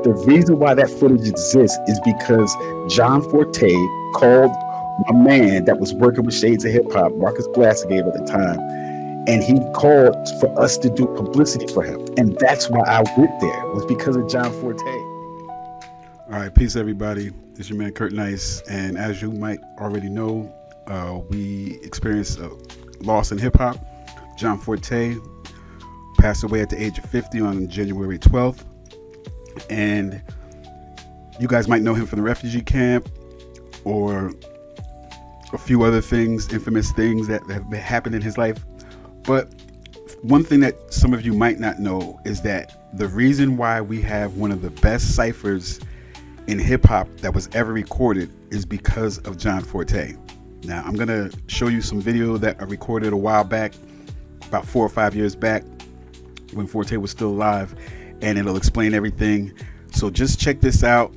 The reason why that footage exists is because John Forte called my man that was working with Shades of Hip Hop, Marcus Blassegate at the time, and he called for us to do publicity for him. And that's why I went there, was because of John Forte. All right, peace everybody. It's your man Kurt Nice, and as you might already know, we experienced a loss in hip hop. John Forte passed away at the age of 50 on January 12th, and you guys might know him from the refugee camp or a few other things, infamous things that have happened in his life. But one thing that some of you might not know is that the reason why we have one of the best ciphers in hip hop that was ever recorded is because of John Forte. Now, I'm gonna show you some video that I recorded a while back, about 4 or 5 years back, when Forte was still alive, and it'll explain everything. So just check this out.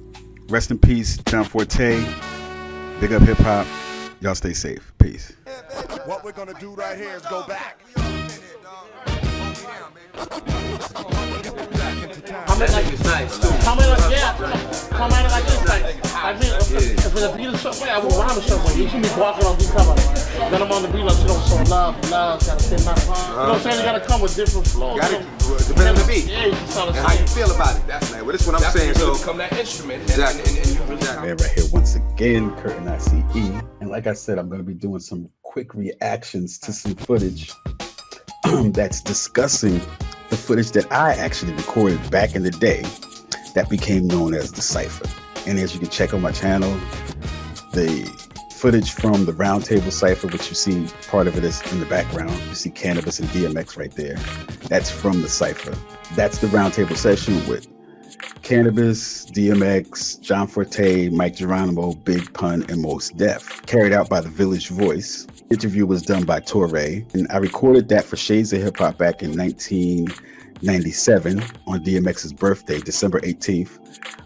Rest in peace, John Forte. Big up hip hop. Y'all stay safe. Peace. What we're gonna do right here is go back. Come in like it's nice too. Come in like come in like this if it's a beat somewhere, I will rhyme somewhere. You see me walking on the cover. Then I'm on the beat like you know, so love, gotta send my song. You know what I'm saying? You gotta come with different flows. Depending on the beat. Yeah, you just and how you feel about it. That's like, well, this is what I'm saying. So become that instrument. Exactly. Man, right here once again, Kurt and ICE. And like I said, I'm gonna be doing some quick reactions to some footage that's discussing the footage that I actually recorded back in the day that became known as the Cypher. And as you can check on my channel, the footage from the Roundtable Cypher, which you see part of it is in the background. You see Cannabis and DMX right there. That's from the Cypher. That's the Roundtable session with Cannabis, DMX, John Forte, Mike Geronimo, Big Pun, and Mos Def, carried out by the Village Voice. The interview was done by Torre, and I recorded that for Shades of Hip Hop back in 1997 on DMX's birthday, December 18th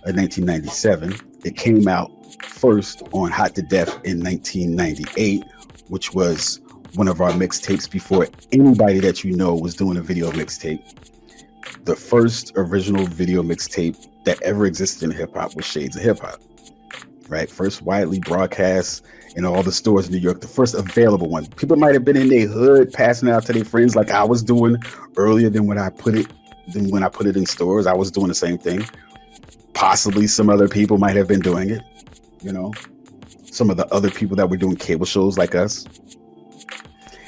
of 1997. It came out first on Hot to Death in 1998, which was one of our mixtapes before anybody that you know was doing a video mixtape. The first original video mixtape that ever existed in hip hop was Shades of Hip Hop, right? First widely broadcast in all the stores in New York, the first available one. People might have been in their hood passing out to their friends like I was doing earlier than when I put it in stores. I was doing the same thing. Possibly some other people might have been doing it, you know, some of the other people that were doing cable shows like us.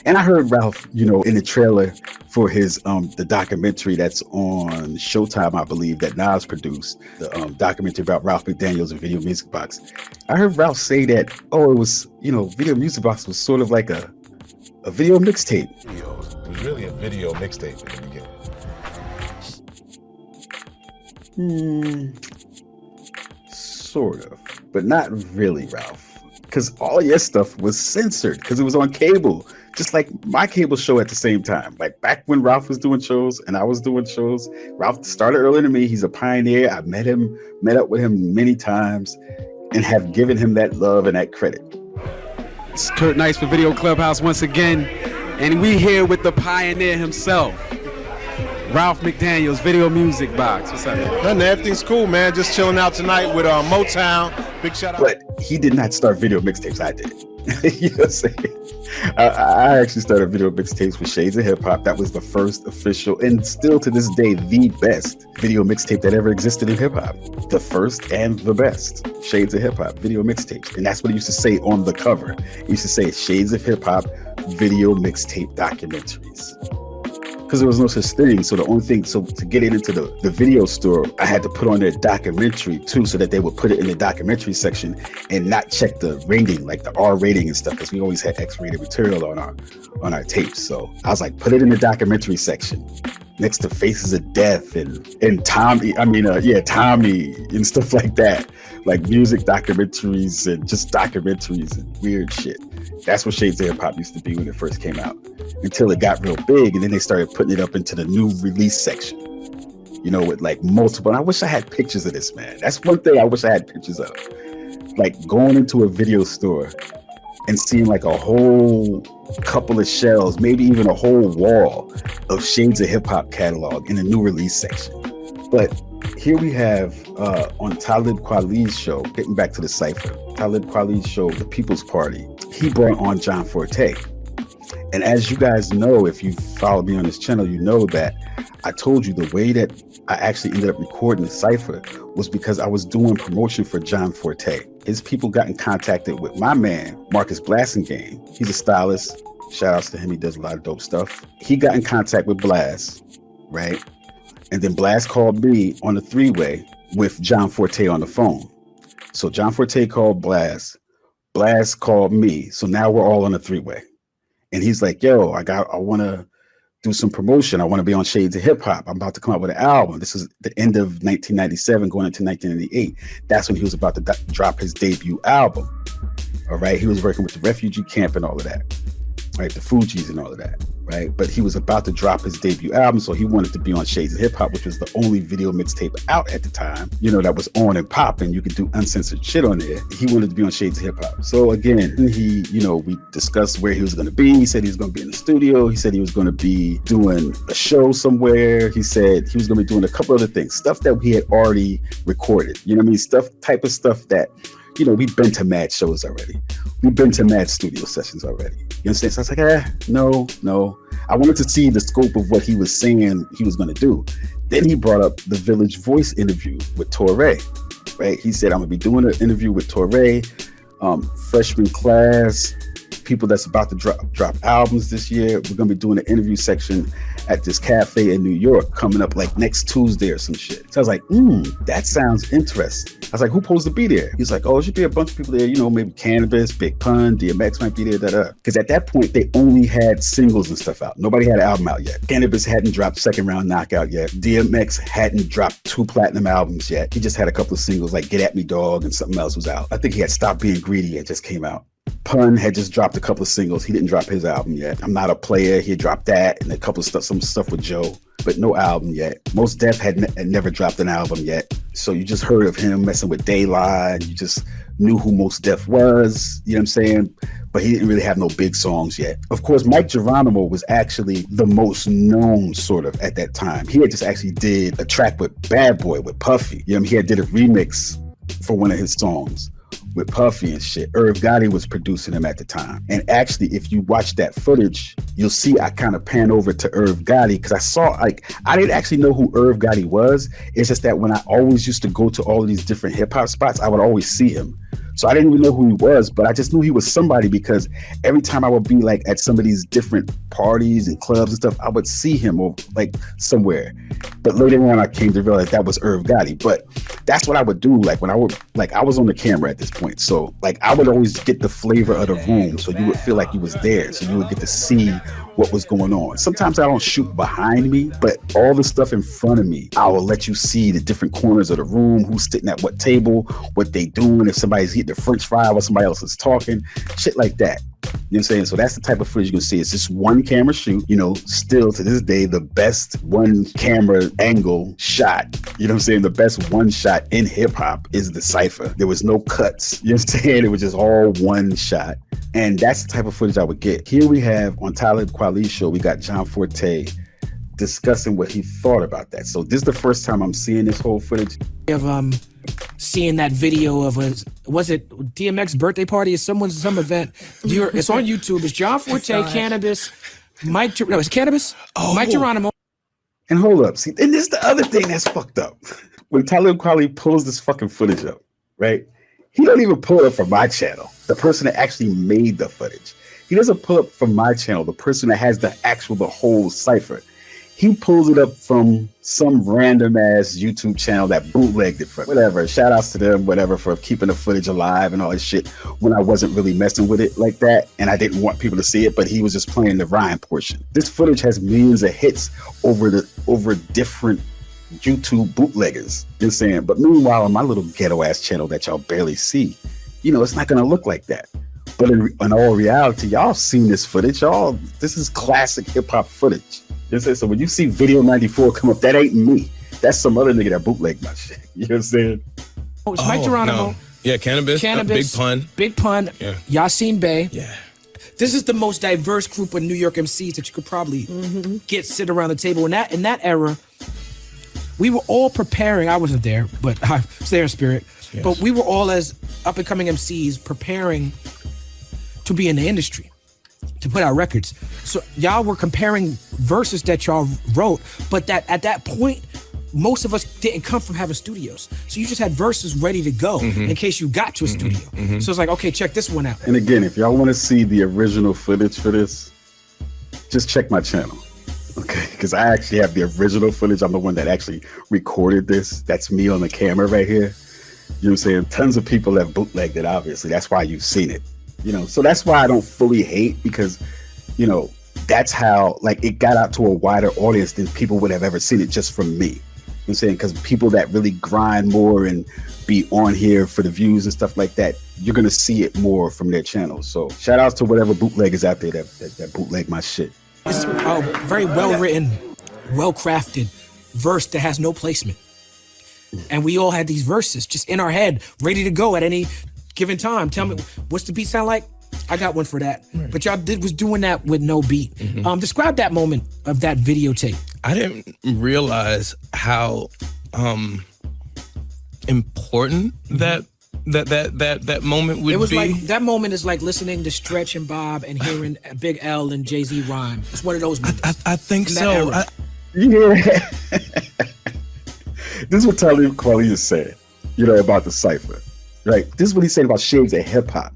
And I heard Ralph, you know, in the trailer for his the documentary that's on Showtime, I believe, that Nas produced, the documentary about Ralph McDaniels and Video Music Box. I heard Ralph say that, oh, it was, you know, Video Music Box was sort of like a video mixtape. It was really a video mixtape in the beginning. Sort of, but not really, Ralph, because all your stuff was censored because it was on cable. Just like my cable show at the same time. Like back when Ralph was doing shows and I was doing shows, Ralph started earlier than me. He's a pioneer. I met up with him many times and have given him that love and that credit. It's Kurt Nice for Video Clubhouse once again. And we here with the pioneer himself, Ralph McDaniels, Video Music Box. What's up, man? Nothing, everything's cool, man. Just chilling out tonight with Motown. Big shout out. But he did not start video mixtapes. I did. You know what I'm saying? I actually started video mixtapes with Shades of Hip Hop. That was the first official, and still to this day, the best video mixtape that ever existed in hip hop. The first and the best. Shades of Hip Hop video mixtapes. And that's what it used to say on the cover. It used to say Shades of Hip Hop video mixtape documentaries. Because there was no such thing. So the only thing, so to get it into the video store, I had to put on their documentary too, so that they would put it in the documentary section and not check the rating, like the R rating and stuff, because we always had X-rated material on our tapes. So I was like, put it in the documentary section next to Faces of Death and Tommy and stuff like that, like music documentaries and just documentaries and weird shit. That's what Shades of Hip Hop used to be when it first came out, until it got real big, and then they started putting it up into the new release section, you know, with like multiple. And I wish I had pictures of this, man. That's one thing I wish I had pictures of, like going into a video store and seeing like a whole couple of shelves, maybe even a whole wall of Shades of Hip Hop catalog in the new release section. But Here we have on Talib Kweli's show, getting back to the Cypher, Talib Kweli's show, The People's Party, he brought on John Forte. And as you guys know, if you followed me on this channel, you know that I told you the way that I actually ended up recording the Cypher was because I was doing promotion for John Forte. His people got in contact with my man, Marcus Blasingame. He's a stylist. Shout outs to him. He does a lot of dope stuff. He got in contact with Blast, right? And then Blast called me on the three-way with John Forte on the phone. So John Forte called Blast. Blast called me. So now we're all on a three-way. And he's like, yo, I want to do some promotion. I want to be on Shades of Hip Hop. I'm about to come out with an album. This is the end of 1997, going into 1998. That's when he was about to drop his debut album. All right. He was working with the refugee camp and all of that. Right. The Fugees and all of that. Right. But he was about to drop his debut album. So he wanted to be on Shades of Hip Hop, which was the only video mixtape out at the time, you know, that was on and popping. You could do uncensored shit on there. He wanted to be on Shades of Hip Hop. So again, we discussed where he was going to be. He said he was going to be in the studio. He said he was going to be doing a show somewhere. He said he was going to be doing a couple other things, stuff that we had already recorded. You know what I mean? Type of stuff that, you know, we've been to mad shows already. We've been to mad studio sessions already. You understand? So I was like, no. I wanted to see the scope of what he was saying he was going to do. Then he brought up the Village Voice interview with Torre, right? He said, I'm going to be doing an interview with Torre, freshman class, people that's about to drop albums this year. We're going to be doing an interview section at this cafe in New York coming up like next Tuesday or some shit. So I was like, that sounds interesting. I was like, who supposed to be there? He's like, it should be a bunch of people there, you know, maybe Cannabis, Big Pun, DMX might be there, Because at that point, they only had singles and stuff out. Nobody had an album out yet. Cannabis hadn't dropped Second Round Knockout yet. DMX hadn't dropped 2 platinum albums yet. He just had a couple of singles like Get At Me Dog and something else was out. I think he had Stop Being Greedy. It just came out. Pun had just dropped a couple of singles. He didn't drop his album yet. I'm Not a Player. He had dropped that and a couple of stuff, some stuff with Joe, but no album yet. Mos Def had never dropped an album yet. So you just heard of him messing with Daylight. You just knew who Mos Def was, you know what I'm saying? But he didn't really have no big songs yet. Of course, Mike Geronimo was actually the most known sort of at that time. He had just actually did a track with Bad Boy with Puffy. You know, he had did a remix for one of his songs with Puffy and shit. Irv Gotti was producing him at the time. And actually, if you watch that footage, you'll see I kind of pan over to Irv Gotti because I saw, like, I didn't actually know who Irv Gotti was. It's just that when I always used to go to all of these different hip hop spots, I would always see him. So I didn't even know who he was, but I just knew he was somebody because every time I would be like at some of these different parties and clubs and stuff, I would see him or like somewhere. But later on, I came to realize that was Irv Gotti. But that's what I would do. Like when I was on the camera at this point. So like I would always get the flavor of the room. So you would feel like you was there. So you would get to see what was going on. Sometimes I don't shoot behind me, but all the stuff in front of me, I will let you see the different corners of the room, who's sitting at what table, what they doing, if somebody's eating a French fry or somebody else is talking, shit like that. You know what I'm saying? So that's the type of footage you're gonna see. It's just one camera shoot, you know, still to this day, the best one camera angle shot, you know what I'm saying? The best one shot in hip hop is the Cypher. There was no cuts, you know what I'm saying? It was just all one shot. And that's the type of footage I would get. Here we have on Talib Kweli's show, we got John Forte discussing what he thought about that. So this is the first time I'm seeing this whole footage. Of seeing that video of was it DMX birthday party or some event? It's on YouTube. It's John Forte, Cannabis, it's Cannabis, Mike Geronimo. And hold up, see, and this is the other thing that's fucked up. When Talib Kweli pulls this fucking footage up, right? He don't even pull it up from my channel, the person that actually made the footage. He doesn't pull up from my channel, the person that has the whole Cypher. He pulls it up from some random ass YouTube channel that bootlegged it from whatever. Shout outs to them, whatever, for keeping the footage alive and all this shit when I wasn't really messing with it like that. And I didn't want people to see it, but he was just playing the rhyme portion. This footage has millions of hits over different YouTube bootleggers. You know what I'm saying? But meanwhile, on my little ghetto ass channel that y'all barely see, you know, it's not gonna look like that. But in all reality, y'all seen this footage. This is classic hip hop footage. You know what I'm saying? So when you see Video 94 come up, that ain't me. That's some other nigga that bootlegged my shit. You know what I'm saying? Oh, it's Mike Geronimo. No. Yeah, Cannabis, Big Pun. Yeah. Yasin Bey. Yeah. This is the most diverse group of New York MCs that you could probably sit around the table. In that era, we were all preparing. I wasn't there, but I was there in spirit. Yes. But we were all as up and coming MCs preparing to be in the industry, to put out records. So y'all were comparing verses that y'all wrote, but that at that point, most of us didn't come from having studios. So you just had verses ready to go in case you got to a studio. So it's like, okay, check this one out. And again, if y'all want to see the original footage for this, just check my channel. Okay, because I actually have the original footage. I'm the one that actually recorded this. That's me on the camera right here. You know what I'm saying? Tons of people have bootlegged it, obviously. That's why you've seen it. You know, so that's why I don't fully hate, because, you know, that's how, like, it got out to a wider audience than people would have ever seen it just from me. You know what I'm saying? Because people that really grind more and be on here for the views and stuff like that, you're going to see it more from their channels. So shout outs to whatever bootleggers out there that bootleg my shit. It's a very well-written, well-crafted verse that has no placement. And we all had these verses just in our head, ready to go at any given time. Tell me, what's the beat sound like? I got one for that. But y'all was doing that with no beat. Describe that moment of that videotape. I didn't realize how important that moment would be. It was like, that moment is like listening to Stretch and Bob and hearing Big L and Jay-Z rhyme. It's one of those moments. I think so. Yeah. This is what Talib Kweli is saying, you know, about the Cypher, right? This is what he's saying about Shades of Hip Hop,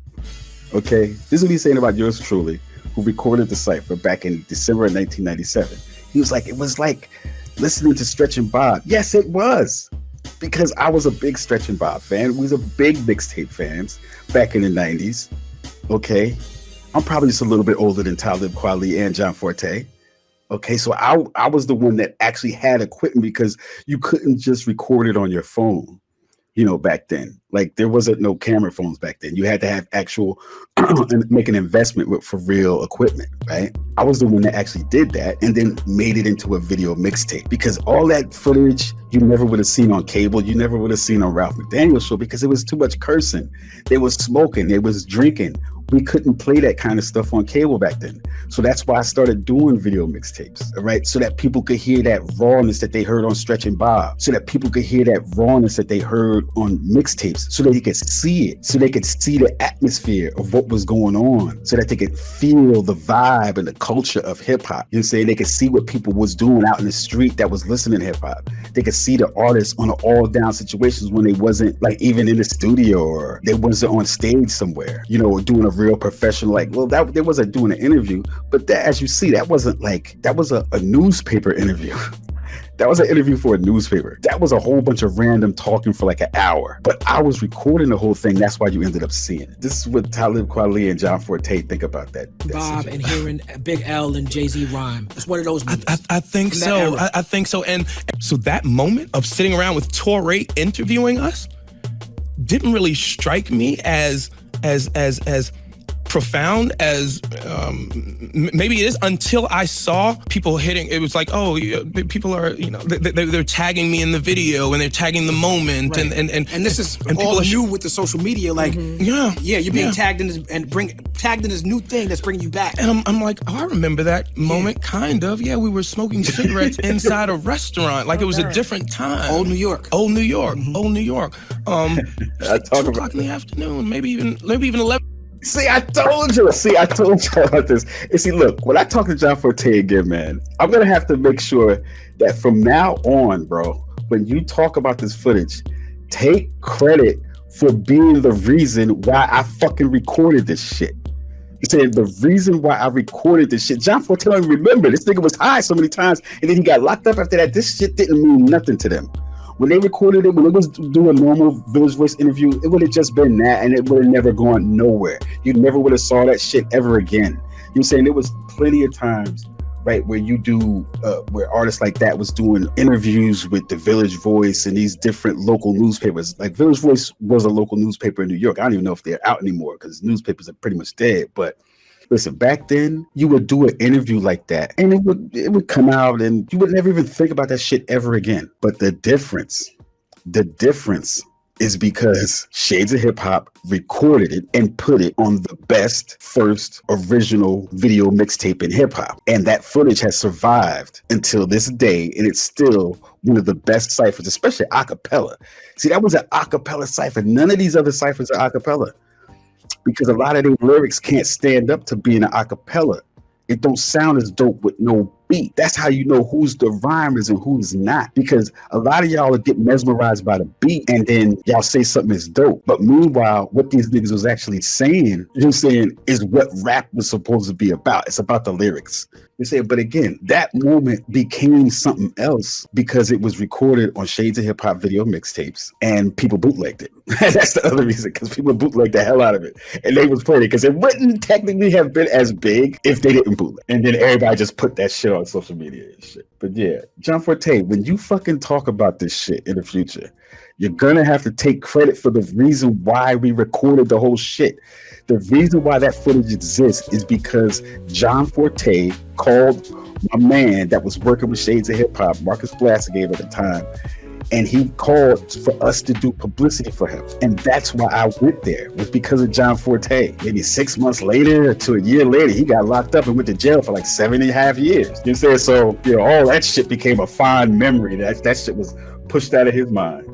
okay? This is what he's saying about yours truly, who recorded the Cypher back in December of 1997. He was like, it was like listening to Stretch and Bob. Yes, it was. Because I was a big Stretch and Bob fan. We was a big mixtape fans back in the 90s, okay? I'm probably just a little bit older than Talib Kweli and John Forte. Okay, so I was the one that actually had equipment, because you couldn't just record it on your phone, you know, back then. Like, there wasn't no camera phones back then. You had to have actual, make an investment for real equipment, right? I was the one that actually did that and then made it into a video mixtape, because all that footage you never would have seen on cable. You never would have seen on Ralph McDaniel's show, because it was too much cursing. They was smoking, they was drinking. We couldn't play that kind of stuff on cable back then. So that's why I started doing video mixtapes, right? So that people could hear that rawness that they heard on Stretch and Bob. So that people could hear that rawness that they heard on mixtapes. So that they could see it. So they could see the atmosphere of what was going on. So that they could feel the vibe and the culture of hip hop. You know what I'm saying? They could see what people was doing out in the street that was listening to hip hop. They could see the artists on an all down situations when they wasn't like even in the studio, or they wasn't on stage somewhere, you know, or doing a real professional, like, well, that they wasn't doing an interview, but that, as you see, that wasn't like, that was a newspaper interview. That was an interview for a newspaper. That was a whole bunch of random talking for like an hour, but I was recording the whole thing. That's why you ended up seeing it. This is what Talib Kweli and John Forte think about that Bob and hearing Big L and Jay-Z rhyme. It's one of those moments. I think so. I think so. And so that moment of sitting around with Torre interviewing us didn't really strike me as profound as maybe it is, until I saw people hitting. It was like, oh, people are, you know, they're tagging me in the video and they're tagging the moment, right. and this is and all new with the social media, like you're being tagged in this, and tagged in this new thing that's bringing you back. And I'm like, oh, I remember that moment, kind of. Yeah, we were smoking cigarettes inside a restaurant, like it was a different time. Old New York. Old New York. Old New York. I talk 2 o'clock in the afternoon, maybe even 11. See, I told you about this. And see, look, when I talk to John Forte again, man, I'm going to have to make sure that from now on, bro, when you talk about this footage, take credit for being the reason why I fucking recorded this shit. You saying the reason why I recorded this shit. John Forte don't remember. This nigga was high so many times, and then he got locked up after that. This shit didn't mean nothing to them. When they recorded it, when it was doing a normal Village Voice interview, it would have just been that, and it would have never gone nowhere. You never would have saw that shit ever again. You know what I'm saying? There was plenty of times, right, where you do, where artists like that was doing interviews with the Village Voice and these different local newspapers. Like Village Voice was a local newspaper in New York. I don't even know if they're out anymore, because newspapers are pretty much dead, but listen, back then you would do an interview like that and it would come out and you would never even think about that shit ever again. But the difference is because Shades of Hip Hop recorded it and put it on the best first original video mixtape in hip hop. And that footage has survived until this day, and it's still one of the best ciphers, especially acapella. See, that was an acapella cipher. None of these other ciphers are acapella because a lot of their lyrics can't stand up to being an acapella. It don't sound as dope with no beat. That's how you know who's the rhymers and who's not. Because a lot of y'all will get mesmerized by the beat and then y'all say something is dope. But meanwhile, what these niggas was actually saying, you know what I'm saying, is what rap was supposed to be about. It's about the lyrics. You say, but again, that moment became something else because it was recorded on Shades of Hip Hop video mixtapes and people bootlegged it. That's the other reason, because people bootlegged the hell out of it. And they was playing it because it wouldn't technically have been as big if they didn't bootleg. And then everybody just put that shit on social media and shit. But yeah, John Forte, when you fucking talk about this shit in the future, you're gonna have to take credit for the reason why we recorded the whole shit. The reason why that footage exists is because John Forte called a man that was working with Shades of Hip Hop, Marcus Blastegate at the time, and he called for us to do publicity for him. And that's why I went there, was because of John Forte. Maybe 6 months later to a year later, he got locked up and went to jail for like 7.5 years. You know what I'm saying? So, you know, all that shit became a fond memory. That shit was pushed out of his mind.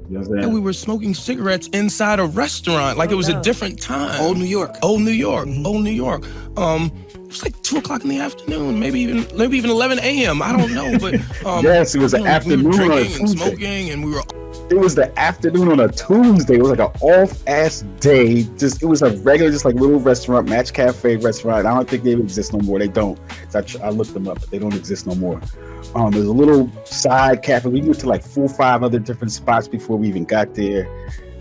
You know what I'm saying? And we were smoking cigarettes inside a restaurant. Like it was a different time. Old New York. Old New York. Old New York. It was like 2 o'clock in the afternoon, maybe even 11 a.m. I don't know, but yes, it was an afternoon. We were on a drinking and smoking, and we were. It was the afternoon on a Tuesday. It was like an off-ass day. Just it was a regular, just like little restaurant, Match Cafe restaurant. I don't think they exist no more. They don't. I looked them up, but they don't exist no more. There's a little side cafe. We went to like 4 or 5 other different spots before we even got there,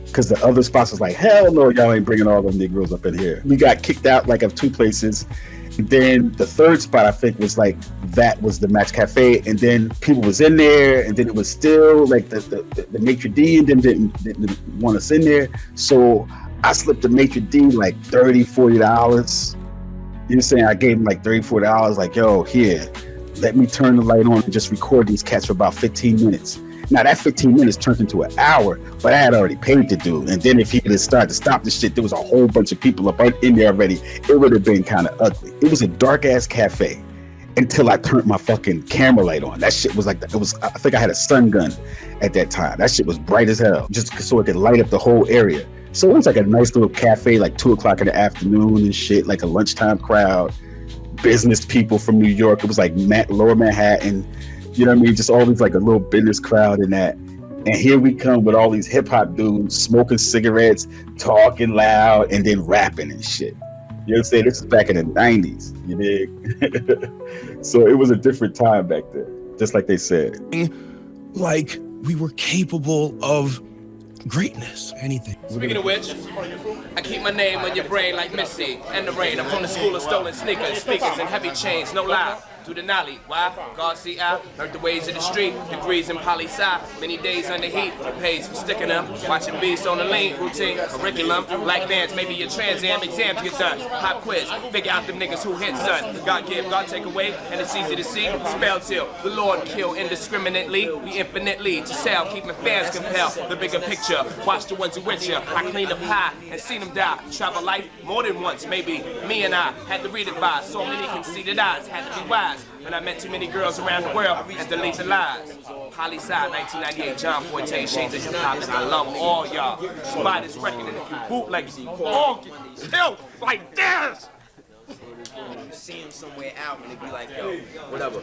because the other spots was like, hell no, y'all ain't bringing all them Negroes up in here. We got kicked out like of 2 places. And then the third spot I think was like, that was the Match Cafe, and then people was in there, and then it was still like the maitre d' and them didn't want us in there, so I slipped the maitre d' like $30-40. You know what I'm saying? I gave him like $30-40, like, yo, here, let me turn the light on and just record these cats for about 15 minutes. Now that 15 minutes turned into an hour, but I had already paid the dude. And then if he had started to stop the shit, there was a whole bunch of people up in there already. It would have been kind of ugly. It was a dark ass cafe until I turned my fucking camera light on. That shit was like, I think I had a sun gun at that time. That shit was bright as hell, just so it could light up the whole area. So it was like a nice little cafe, like 2 o'clock in the afternoon and shit, like a lunchtime crowd, business people from New York. It was like Lower Manhattan. You know what I mean? Just all these like a little business crowd in that. And here we come with all these hip hop dudes smoking cigarettes, talking loud, and then rapping and shit. You know what I'm saying? This is back in the 90s, you dig? So it was a different time back then, just like they said. Like we were capable of greatness. Anything. Speaking of which, I keep my name on your brain like Missy and the rain. I'm from the school of stolen sneakers, speakers, and heavy chains, no lie. To the nolly, why? God see I heard the ways of the street, degrees in poli-sci, many days under heat, pays for sticking them, watching beats on the lean, routine, curriculum, like dance, maybe your exams get done, pop quiz, figure out them niggas who hit son, God give, God take away, and it's easy to see, spell till, the Lord kill indiscriminately, we infinitely, to sell, keeping fans compelled, the bigger picture, watch the ones who with you, I clean up high, and seen them die, travel life more than once, maybe, me and I, had to read it by, so many conceited eyes, had to be wise, and I met too many girls around the world and delete the lies. Poli-sci, 1998, John Forte, Shades of Hip Hop, and I love all y'all. Buy this record and if you bootleg, all get killed like this. See him somewhere out and they be like, yo, whatever.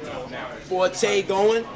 Forte going.